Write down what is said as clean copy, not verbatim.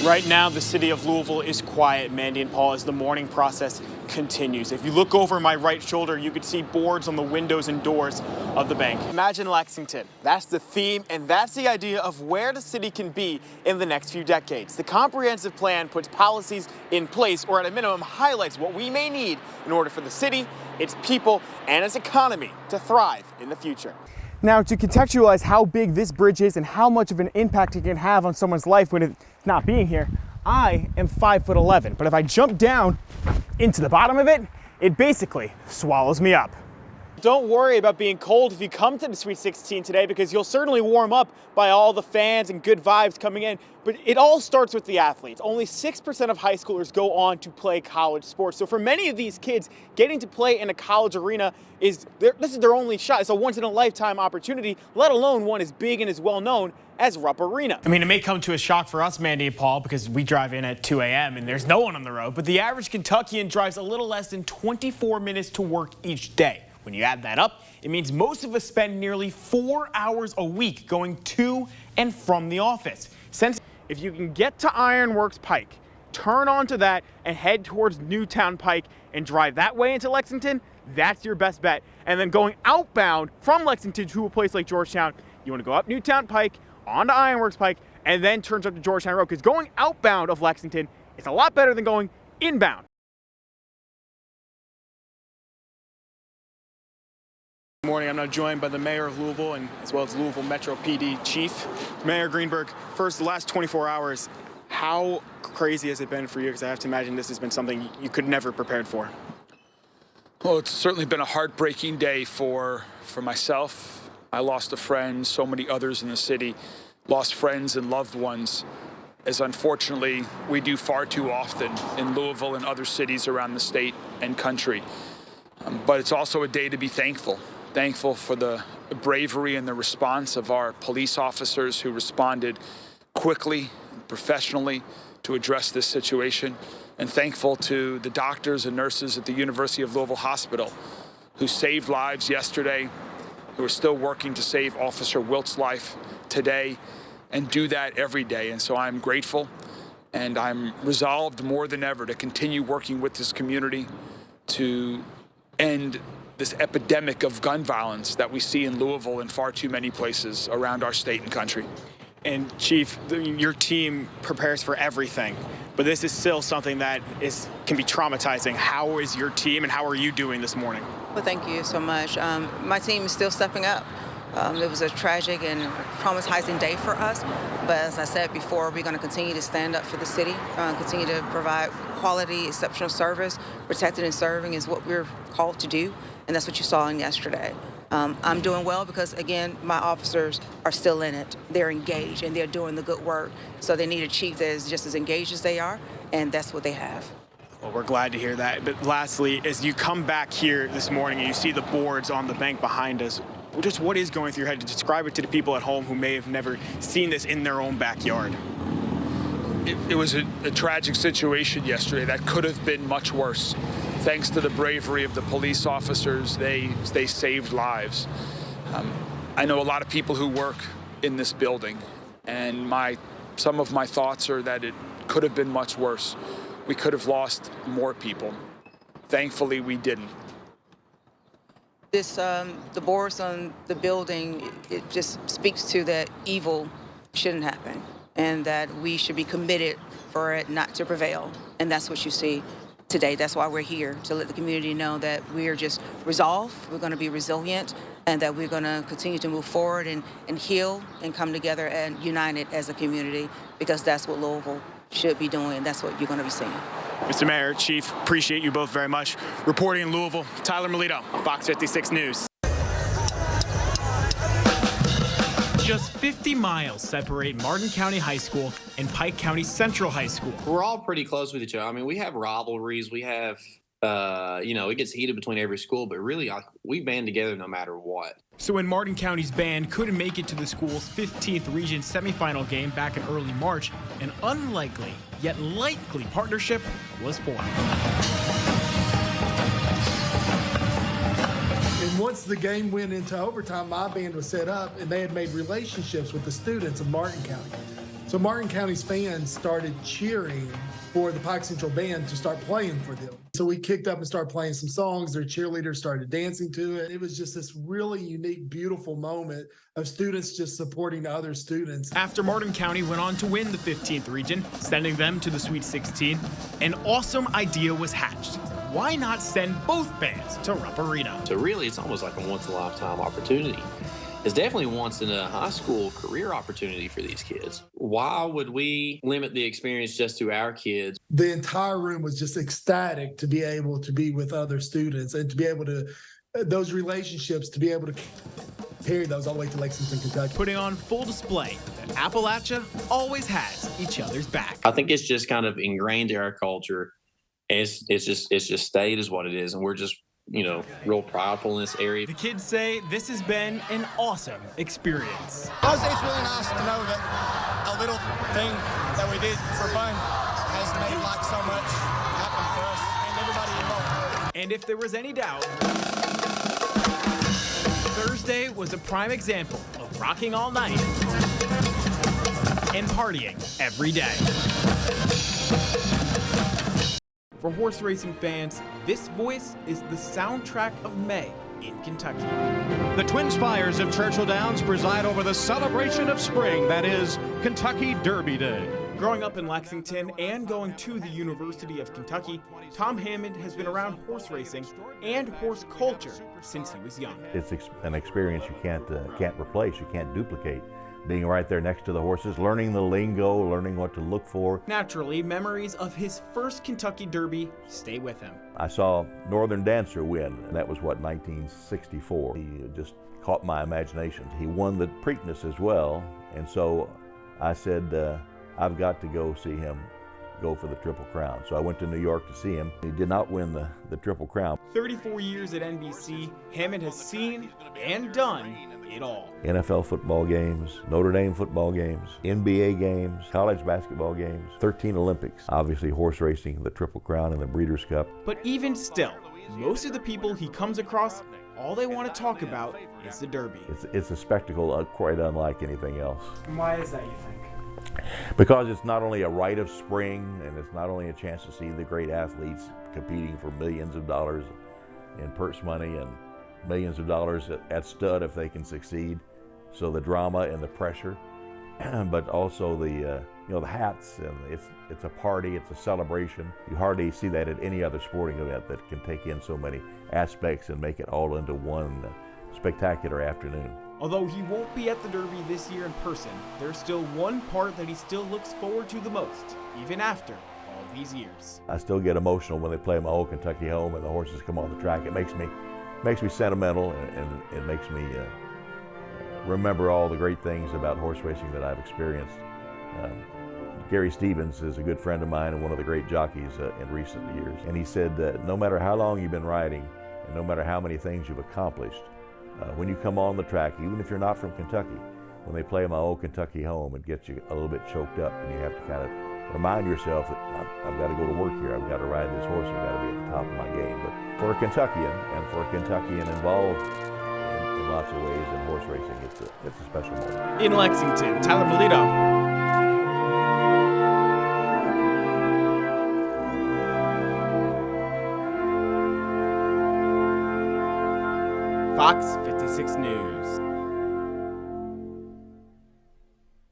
Right now, the city of Louisville is quiet, Mandy and Paul, as the mourning process continues. If you look over my right shoulder, you could see boards on the windows and doors of the bank. Imagine Lexington. That's the theme, and that's the idea of where the city can be in the next few decades. The comprehensive plan puts policies in place, or at a minimum, highlights what we may need in order for the city, its people, and its economy to thrive in the future. Now, to contextualize how big this bridge is and how much of an impact it can have on someone's life when it's not being here, I am 5'11", but if I jump down into the bottom of it, it basically swallows me up. Don't worry about being cold if you come to the Sweet 16 today, because you'll certainly warm up by all the fans and good vibes coming in, but it all starts with the athletes. Only 6% of high schoolers go on to play college sports. So for many of these kids, getting to play in a college arena this is their only shot. It's a once-in-a-lifetime opportunity, let alone one as big and as well-known as Rupp Arena. I mean, it may come to a shock for us, Mandy and Paul, because we drive in at 2 a.m. and there's no one on the road, but the average Kentuckian drives a little less than 24 minutes to work each day. When you add that up, it means most of us spend nearly 4 hours a week going to and from the office. Since if you can get to Ironworks Pike, turn onto that and head towards Newtown Pike and drive that way into Lexington, that's your best bet. And then going outbound from Lexington to a place like Georgetown, you want to go up Newtown Pike, onto Ironworks Pike, and then turn up to Georgetown Road, because going outbound of Lexington is a lot better than going inbound. Good morning. I'm now joined by the mayor of Louisville and as well as Louisville Metro PD Chief, Mayor Greenberg. First, the last 24 hours, how crazy has it been for you? Because I have to imagine this has been something you could never prepared for. Well, it's certainly been a heartbreaking day for myself. I lost a friend, so many others in the city lost friends and loved ones, as unfortunately we do far too often in Louisville and other cities around the state and country. But it's also a day to be thankful for the bravery and the response of our police officers who responded quickly, professionally to address this situation, and thankful to the doctors and nurses at the University of Louisville Hospital who saved lives yesterday, who are still working to save Officer Wilt's life today and do that every day. And so I'm grateful, and I'm resolved more than ever to continue working with this community to end this epidemic of gun violence that we see in Louisville and far too many places around our state and country. And Chief, your team prepares for everything, but this is still something that can be traumatizing. How is your team and how are you doing this morning? Well, thank you so much. My team is still stepping up. It was a tragic and traumatizing day for us, but as I said before, we're going to continue to stand up for the city, continue to provide quality, exceptional service. Protecting and serving is what we're called to do, and that's what you saw in yesterday. I'm doing well because, again, my officers are still in it. They're engaged, and they're doing the good work. So they need a chief that is just as engaged as they are, and that's what they have. Well, we're glad to hear that. But lastly, as you come back here this morning and you see the boards on the bank behind us, just what is going through your head to describe it to the people at home who may have never seen this in their own backyard? It was a tragic situation yesterday that could have been much worse. Thanks to the bravery of the police officers, they saved lives. I know a lot of people who work in this building, and some of my thoughts are that it could have been much worse. We could have lost more people. Thankfully, we didn't. The boards on the building, it just speaks to that evil shouldn't happen, and that we should be committed for it not to prevail. And that's what you see today. That's why we're here, to let the community know that we're just resolved, we're going to be resilient, and that we're going to continue to move forward and heal and come together and united as a community, because that's what Louisville should be doing, and that's what you're going to be seeing. Mr. Mayor, Chief, appreciate you both very much. Reporting in Louisville, Tyler Melito, Fox 56 News. Just 50 miles separate Martin County High School and Pike County Central High School. We're all pretty close with each other. I mean, we have rivalries. We have, it gets heated between every school, but really we band together no matter what. So when Martin County's band couldn't make it to the school's 15th region semifinal game back in early March, an unlikely yet likely partnership was formed. And once the game went into overtime, my band was set up, and they had made relationships with the students of Martin County. So Martin County's fans started cheering for the Pike Central Band to start playing for them. So we kicked up and started playing some songs. Their cheerleaders started dancing to it. It was just this really unique, beautiful moment of students just supporting other students. After Martin County went on to win the 15th region, sending them to the Sweet 16, an awesome idea was hatched. Why not send both bands to Rupp Arena? So really, it's almost like a once-in-a-lifetime opportunity. It's definitely once in a high school career opportunity for these kids. Why would we limit the experience just to our kids? The entire room was just ecstatic to be able to be with other students and to be able to, those relationships, to be able to carry those all the way to Lexington, Kentucky. Putting on full display that Appalachia always has each other's back. I think it's just kind of ingrained in our culture. It's just stayed as what it is, and we're just, real prideful in this area. The kids say this has been an awesome experience. I would say it's really nice to know that a little thing that we did for fun has made like so much happen for us and everybody involved. And if there was any doubt, Thursday was a prime example of rocking all night and partying every day. For horse racing fans, this voice is the soundtrack of May in Kentucky. The Twin Spires of Churchill Downs preside over the celebration of spring, that is, Kentucky Derby Day. Growing up in Lexington and going to the University of Kentucky, Tom Hammond has been around horse racing and horse culture since he was young. It's an experience you can't replace, you can't duplicate. Being right there next to the horses, learning the lingo, learning what to look for. Naturally, memories of his first Kentucky Derby stay with him. I saw Northern Dancer win, and that was, 1964. He just caught my imagination. He won the Preakness as well, and so I said, I've got to go see him go for the Triple Crown. So I went to New York to see him. He did not win the Triple Crown. 34 years at NBC, Hammond has seen and done it all. NFL football games, Notre Dame football games, NBA games, college basketball games, 13 Olympics. Obviously horse racing, the Triple Crown and the Breeders' Cup. But even still, most of the people he comes across, all they want to talk about is the Derby. It's a spectacle quite unlike anything else. And why is that, you think? Because it's not only a rite of spring, and it's not only a chance to see the great athletes competing for millions of dollars in purse money and millions of dollars at stud if they can succeed. So the drama and the pressure, but also the hats, and it's a party, it's a celebration. You hardly see that at any other sporting event that can take in so many aspects and make it all into one spectacular afternoon. Although he won't be at the Derby this year in person, there's still one part that he still looks forward to the most, even after all these years. I still get emotional when they play my old Kentucky home and the horses come on the track. It makes me sentimental, and it makes me remember all the great things about horse racing that I've experienced. Gary Stevens is a good friend of mine and one of the great jockeys in recent years. And he said that no matter how long you've been riding and no matter how many things you've accomplished, when you come on the track, even if you're not from Kentucky, when they play my old Kentucky home, it gets you a little bit choked up, and you have to kind of remind yourself that I've got to go to work here, I've got to ride this horse, I've got to be at the top of my game. But for a Kentuckian, and for a Kentuckian involved in lots of ways in horse racing, it's a special moment. In Lexington, Tyler Melito. Fox 56 News.